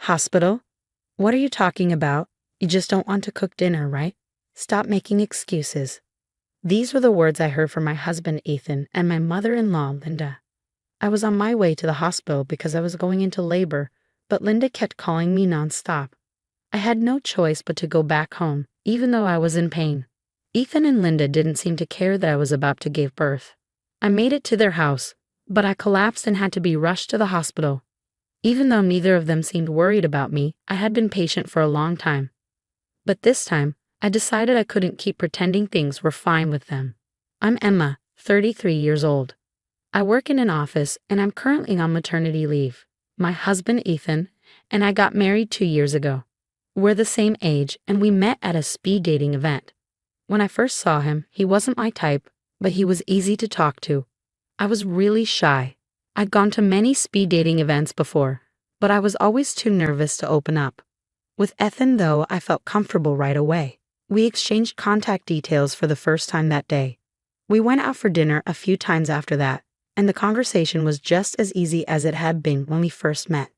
Hospital? What are you talking about? You just don't want to cook dinner, right? Stop making excuses. These were the words I heard from my husband Ethan and my mother-in-law Linda. I was on my way to the hospital because I was going into labor, but Linda kept calling me nonstop. I had no choice but to go back home, even though I was in pain. Ethan and Linda didn't seem to care that I was about to give birth. I made it to their house, but I collapsed and had to be rushed to the hospital. Even though neither of them seemed worried about me, I had been patient for a long time. But this time, I decided I couldn't keep pretending things were fine with them. I'm Emma, 33 years old. I work in an office and I'm currently on maternity leave. My husband Ethan and I got married 2 years ago. We're the same age and we met at a speed dating event. When I first saw him, he wasn't my type, but he was easy to talk to. I was really shy. I'd gone to many speed dating events before, but I was always too nervous to open up. With Ethan, though, I felt comfortable right away. We exchanged contact details for the first time that day. We went out for dinner a few times after that, and the conversation was just as easy as it had been when we first met.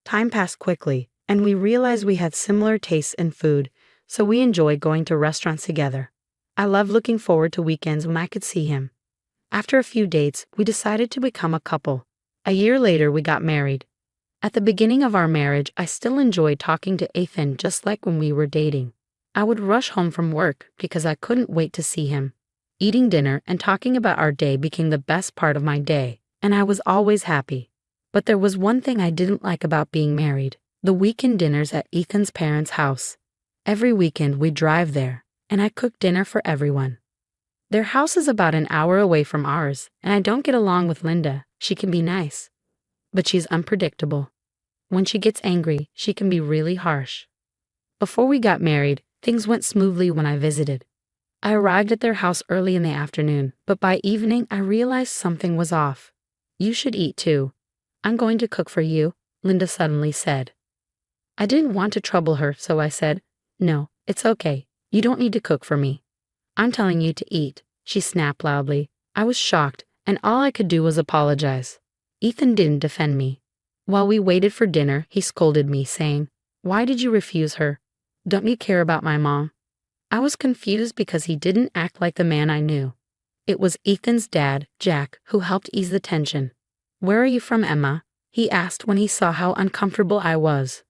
Time passed quickly, and we realized we had similar tastes in food, so we enjoyed going to restaurants together. I loved looking forward to weekends when I could see him. After a few dates, we decided to become a couple. A year later, we got married. At the beginning of our marriage, I still enjoyed talking to Ethan just like when we were dating. I would rush home from work because I couldn't wait to see him. Eating dinner and talking about our day became the best part of my day, and I was always happy. But there was one thing I didn't like about being married: the weekend dinners at Ethan's parents' house. Every weekend we'd drive there, and I cooked dinner for everyone. Their house is about an hour away from ours, and I don't get along with Linda. She can be nice, but she's unpredictable. When she gets angry, she can be really harsh. Before we got married, things went smoothly when I visited. I arrived at their house early in the afternoon, but by evening I realized something was off. "You should eat too. I'm going to cook for you," Linda suddenly said. I didn't want to trouble her, so I said, "No, it's okay. You don't need to cook for me. I'm telling you to eat," she snapped loudly. I was shocked, and all I could do was apologize. Ethan didn't defend me. While we waited for dinner, he scolded me, saying, "Why did you refuse her? Don't you care about my mom?" I was confused because he didn't act like the man I knew. It was Ethan's dad, Jack, who helped ease the tension. "Where are you from, Emma?" he asked when he saw how uncomfortable I was.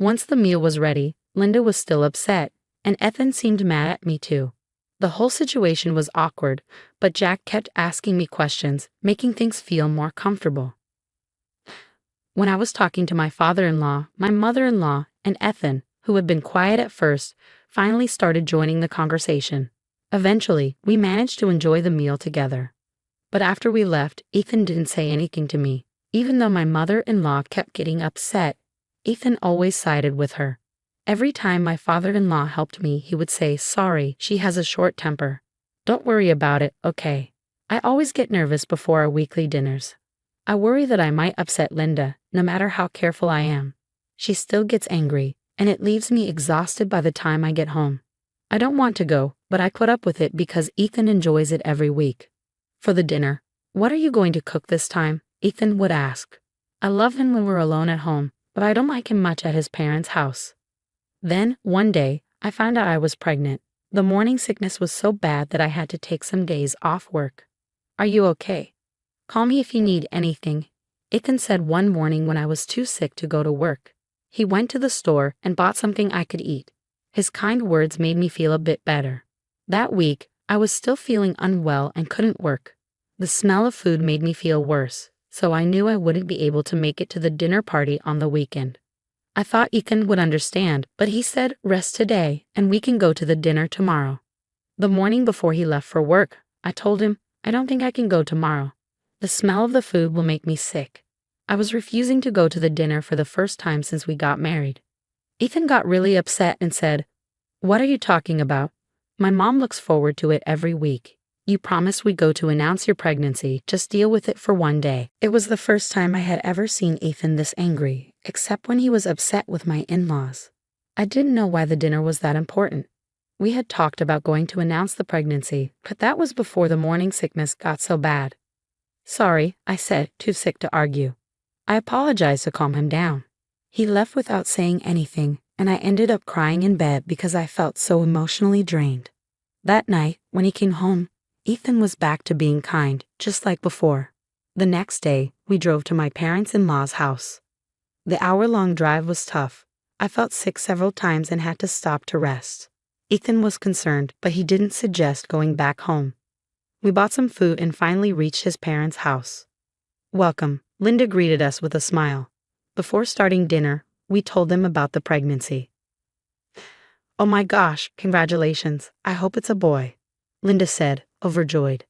Once the meal was ready, Linda was still upset, and Ethan seemed mad at me too. The whole situation was awkward, but Jack kept asking me questions, making things feel more comfortable. When I was talking to my father-in-law, my mother-in-law, and Ethan, who had been quiet at first, finally started joining the conversation. Eventually, we managed to enjoy the meal together. But after we left, Ethan didn't say anything to me. Even though my mother-in-law kept getting upset, Ethan always sided with her. Every time my father-in-law helped me, he would say, "Sorry, she has a short temper. Don't worry about it, okay?" I always get nervous before our weekly dinners. I worry that I might upset Linda, no matter how careful I am. She still gets angry, and it leaves me exhausted by the time I get home. I don't want to go, but I put up with it because Ethan enjoys it every week. For the dinner, "What are you going to cook this time?" Ethan would ask. I love him when we're alone at home, but I don't like him much at his parents' house. Then, one day, I found out I was pregnant. The morning sickness was so bad that I had to take some days off work. "Are you okay? Call me if you need anything," Ethan said one morning when I was too sick to go to work. He went to the store and bought something I could eat. His kind words made me feel a bit better. That week, I was still feeling unwell and couldn't work. The smell of food made me feel worse, so I knew I wouldn't be able to make it to the dinner party on the weekend. I thought Ethan would understand, but he said, "Rest today, and we can go to the dinner tomorrow." The morning before he left for work, I told him, "I don't think I can go tomorrow. The smell of the food will make me sick." I was refusing to go to the dinner for the first time since we got married. Ethan got really upset and said, "What are you talking about? My mom looks forward to it every week. You promised we'd go to announce your pregnancy, just deal with it for one day." It was the first time I had ever seen Ethan this angry, except when he was upset with my in-laws. I didn't know why the dinner was that important. We had talked about going to announce the pregnancy, but that was before the morning sickness got so bad. "Sorry," I said, too sick to argue. I apologized to calm him down. He left without saying anything, and I ended up crying in bed because I felt so emotionally drained. That night, when he came home, Ethan was back to being kind, just like before. The next day, we drove to my parents-in-law's house. The hour-long drive was tough. I felt sick several times and had to stop to rest. Ethan was concerned, but he didn't suggest going back home. We bought some food and finally reached his parents' house. "Welcome," Linda greeted us with a smile. Before starting dinner, we told them about the pregnancy. "Oh my gosh, congratulations. I hope it's a boy," Linda said, overjoyed.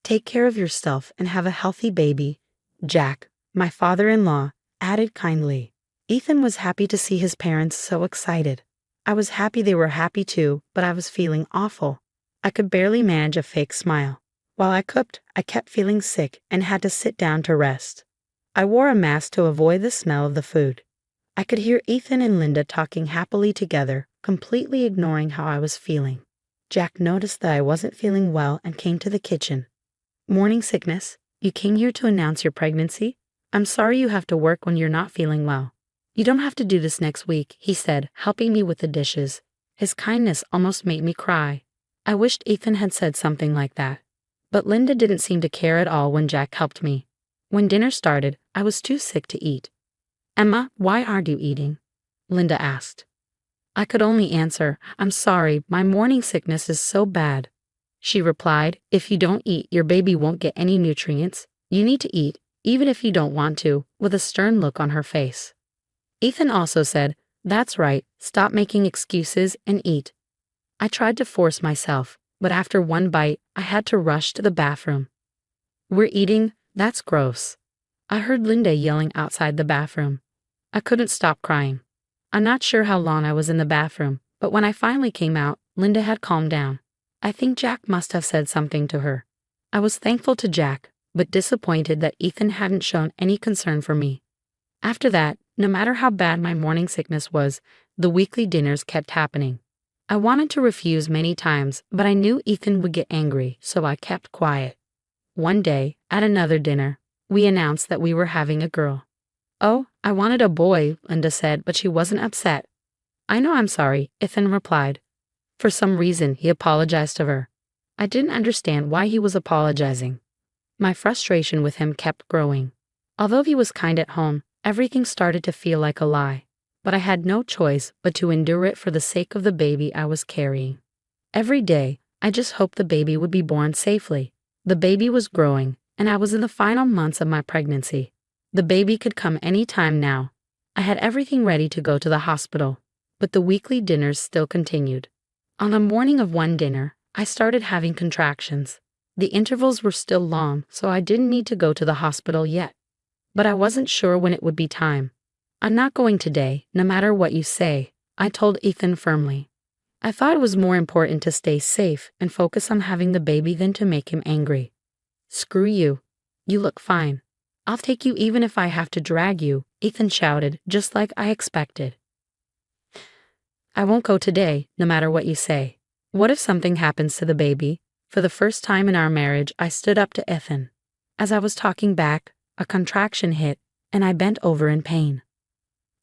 "Take care of yourself and have a healthy baby," Jack, my father-in-law, added kindly. Ethan was happy to see his parents so excited. I was happy they were happy too, but I was feeling awful. I could barely manage a fake smile. While I cooked, I kept feeling sick and had to sit down to rest. I wore a mask to avoid the smell of the food. I could hear Ethan and Linda talking happily together, completely ignoring how I was feeling. Jack noticed that I wasn't feeling well and came to the kitchen. "Morning sickness, you came here to announce your pregnancy? I'm sorry you have to work when you're not feeling well. You don't have to do this next week," he said, helping me with the dishes. His kindness almost made me cry. I wished Ethan had said something like that. But Linda didn't seem to care at all when Jack helped me. When dinner started, I was too sick to eat. "Emma, why aren't you eating?" Linda asked. I could only answer, "I'm sorry, my morning sickness is so bad." She replied, "If you don't eat, your baby won't get any nutrients. You need to eat, even if you don't want to," with a stern look on her face. Ethan also said, "That's right, stop making excuses and eat." I tried to force myself, but after one bite, I had to rush to the bathroom. "We're eating? That's gross." I heard Linda yelling outside the bathroom. I couldn't stop crying. I'm not sure how long I was in the bathroom, but when I finally came out, Linda had calmed down. I think Jack must have said something to her. I was thankful to Jack, but disappointed that Ethan hadn't shown any concern for me. After that, no matter how bad my morning sickness was, the weekly dinners kept happening. I wanted to refuse many times, but I knew Ethan would get angry, so I kept quiet. One day, at another dinner, we announced that we were having a girl. "Oh, I wanted a boy," Linda said, but she wasn't upset. "I know, I'm sorry," Ethan replied. For some reason, he apologized to her. I didn't understand why he was apologizing. My frustration with him kept growing. Although he was kind at home, everything started to feel like a lie. But I had no choice but to endure it for the sake of the baby I was carrying. Every day, I just hoped the baby would be born safely. The baby was growing, and I was in the final months of my pregnancy. The baby could come any time now. I had everything ready to go to the hospital, but the weekly dinners still continued. On the morning of one dinner, I started having contractions. The intervals were still long, so I didn't need to go to the hospital yet. But I wasn't sure when it would be time. "I'm not going today, no matter what you say," I told Ethan firmly. I thought it was more important to stay safe and focus on having the baby than to make him angry. "Screw you. You look fine. I'll take you even if I have to drag you," Ethan shouted, just like I expected. "I won't go today, no matter what you say. What if something happens to the baby?" For the first time in our marriage, I stood up to Ethan. As I was talking back, a contraction hit, and I bent over in pain.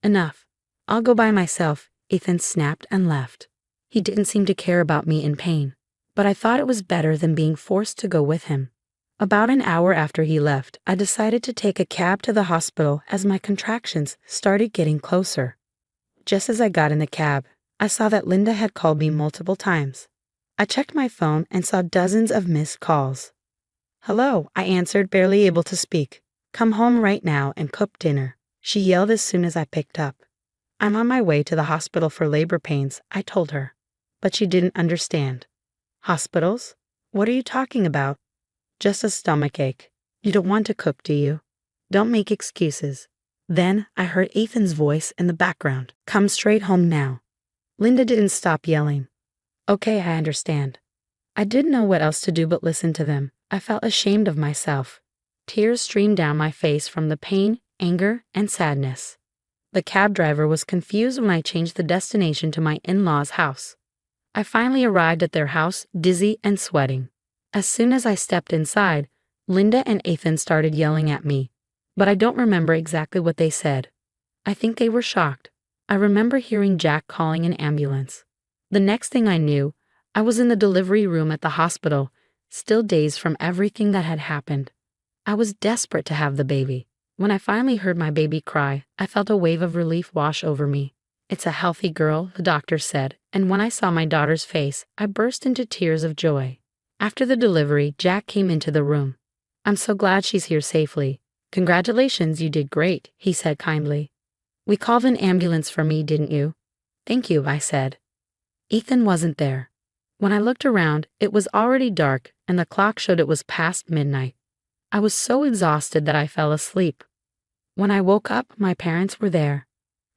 "Enough. I'll go by myself," Ethan snapped and left. He didn't seem to care about me in pain, but I thought it was better than being forced to go with him. About an hour after he left, I decided to take a cab to the hospital as my contractions started getting closer. Just as I got in the cab, I saw that Linda had called me multiple times. I checked my phone and saw dozens of missed calls. "Hello," I answered, barely able to speak. "Come home right now and cook dinner," she yelled as soon as I picked up. "I'm on my way to the hospital for labor pains," I told her. But she didn't understand. "Hospitals? What are you talking about?" "Just a stomachache. You don't want to cook, do you? Don't make excuses." Then I heard Ethan's voice in the background. "Come straight home now." Linda didn't stop yelling. "Okay, I understand." I didn't know what else to do but listen to them. I felt ashamed of myself. Tears streamed down my face from the pain, anger, and sadness. The cab driver was confused when I changed the destination to my in-laws' house. I finally arrived at their house, dizzy and sweating. As soon as I stepped inside, Linda and Ethan started yelling at me, but I don't remember exactly what they said. I think they were shocked. I remember hearing Jack calling an ambulance. The next thing I knew, I was in the delivery room at the hospital, still dazed from everything that had happened. I was desperate to have the baby. When I finally heard my baby cry, I felt a wave of relief wash over me. It's a healthy girl, the doctor said, and when I saw my daughter's face, I burst into tears of joy. After the delivery, Jack came into the room. I'm so glad she's here safely. Congratulations, you did great, he said kindly. We called an ambulance for me, didn't you? Thank you, I said. Ethan wasn't there. When I looked around, it was already dark and the clock showed it was past midnight. I was so exhausted that I fell asleep. When I woke up, my parents were there.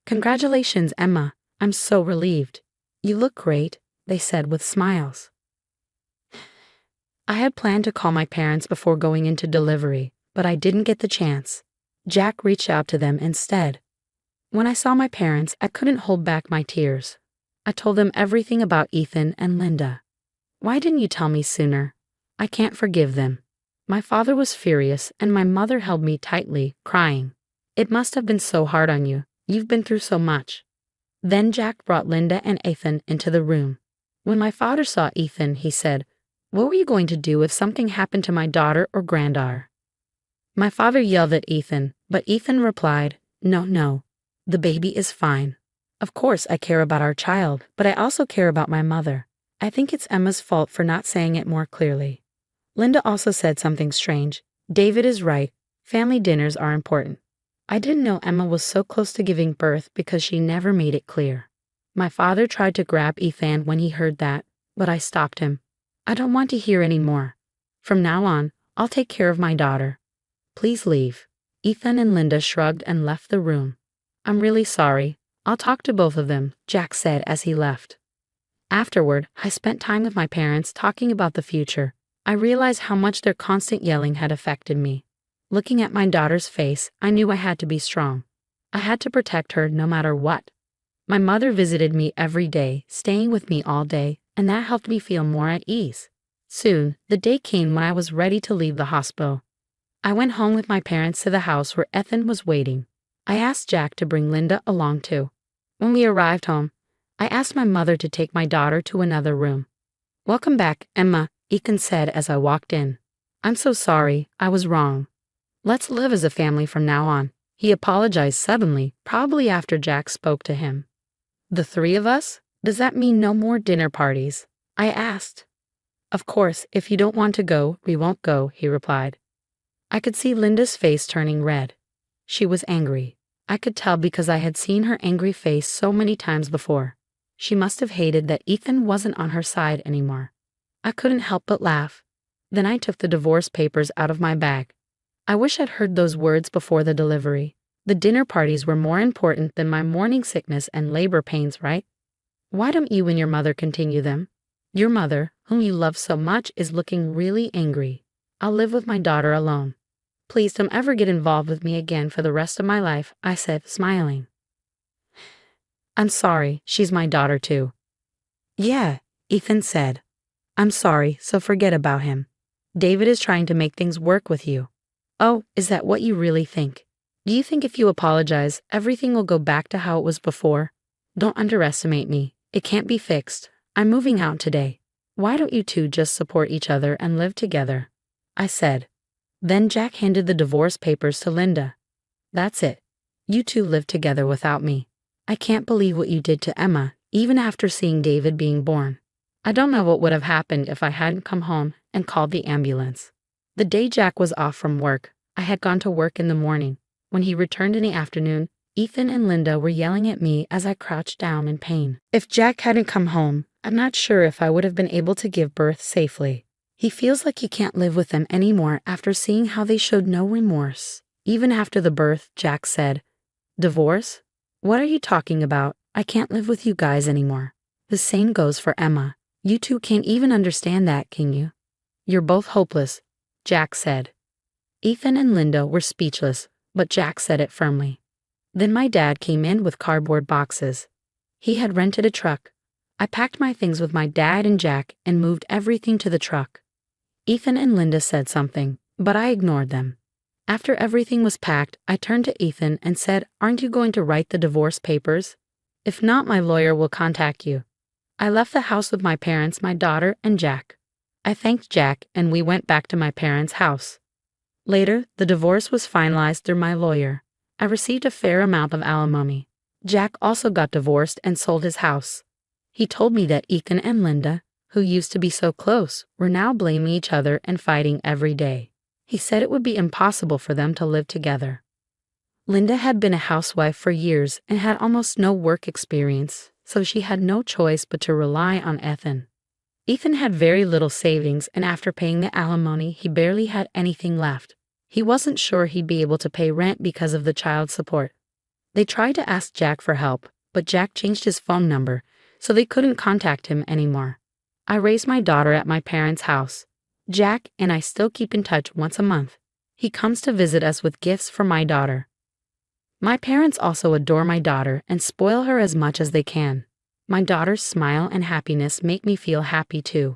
Congratulations, Emma. I'm so relieved. You look great, they said with smiles. I had planned to call my parents before going into delivery, but I didn't get the chance. Jack reached out to them instead. When I saw my parents, I couldn't hold back my tears. I told them everything about Ethan and Linda. Why didn't you tell me sooner? I can't forgive them. My father was furious, and my mother held me tightly, crying. It must have been so hard on you. You've been through so much. Then Jack brought Linda and Ethan into the room. When my father saw Ethan, he said, "What were you going to do if something happened to my daughter or granddaughter?" My father yelled at Ethan, but Ethan replied, No, the baby is fine. Of course I care about our child, but I also care about my mother. I think it's Emma's fault for not saying it more clearly. Linda also said something strange. David is right. Family dinners are important. I didn't know Emma was so close to giving birth because she never made it clear. My father tried to grab Ethan when he heard that, but I stopped him. I don't want to hear any more. From now on, I'll take care of my daughter. Please leave. Ethan and Linda shrugged and left the room. I'm really sorry. I'll talk to both of them, Jack said as he left. Afterward, I spent time with my parents talking about the future. I realized how much their constant yelling had affected me. Looking at my daughter's face, I knew I had to be strong. I had to protect her no matter what. My mother visited me every day, staying with me all day, and that helped me feel more at ease. Soon, the day came when I was ready to leave the hospital. I went home with my parents to the house where Ethan was waiting. I asked Jack to bring Linda along too. When we arrived home, I asked my mother to take my daughter to another room. Welcome back, Emma, Ethan said as I walked in. I'm so sorry, I was wrong. Let's live as a family from now on. He apologized suddenly, probably after Jack spoke to him. The three of us? Does that mean no more dinner parties? I asked. Of course, if you don't want to go, we won't go, he replied. I could see Linda's face turning red. She was angry. I could tell because I had seen her angry face so many times before. She must have hated that Ethan wasn't on her side anymore. I couldn't help but laugh. Then I took the divorce papers out of my bag. I wish I'd heard those words before the delivery. The dinner parties were more important than my morning sickness and labor pains, right? Why don't you and your mother continue them? Your mother, whom you love so much, is looking really angry. I'll live with my daughter alone. Please don't ever get involved with me again for the rest of my life, I said, smiling. I'm sorry, she's my daughter too. Yeah, Ethan said. I'm sorry, so forget about him. David is trying to make things work with you. Oh, is that what you really think? Do you think if you apologize, everything will go back to how it was before? Don't underestimate me. It can't be fixed. I'm moving out today. Why don't you two just support each other and live together? I said. Then Jack handed the divorce papers to Linda. That's it. You two live together without me. I can't believe what you did to Emma, even after seeing David being born. I don't know what would have happened if I hadn't come home and called the ambulance. The day Jack was off from work, I had gone to work in the morning. When he returned in the afternoon, Ethan and Linda were yelling at me as I crouched down in pain. If Jack hadn't come home, I'm not sure if I would have been able to give birth safely. He feels like he can't live with them anymore after seeing how they showed no remorse. Even after the birth, Jack said, "Divorce? What are you talking about? I can't live with you guys anymore." The same goes for Emma. You two can't even understand that, can you? You're both hopeless, Jack said. Ethan and Linda were speechless, but Jack said it firmly. Then my dad came in with cardboard boxes. He had rented a truck. I packed my things with my dad and Jack and moved everything to the truck. Ethan and Linda said something, but I ignored them. After everything was packed, I turned to Ethan and said, "Aren't you going to write the divorce papers? If not, my lawyer will contact you." I left the house with my parents, my daughter, and Jack. I thanked Jack and we went back to my parents' house. Later, the divorce was finalized through my lawyer. I received a fair amount of alimony. Jack also got divorced and sold his house. He told me that Ethan and Linda, who used to be so close, were now blaming each other and fighting every day. He said it would be impossible for them to live together. Linda had been a housewife for years and had almost no work experience, so she had no choice but to rely on Ethan. Ethan had very little savings, and after paying the alimony, he barely had anything left. He wasn't sure he'd be able to pay rent because of the child support. They tried to ask Jack for help, but Jack changed his phone number, so they couldn't contact him anymore. I raised my daughter at my parents' house. Jack and I still keep in touch once a month. He comes to visit us with gifts for my daughter. My parents also adore my daughter and spoil her as much as they can. My daughter's smile and happiness make me feel happy too.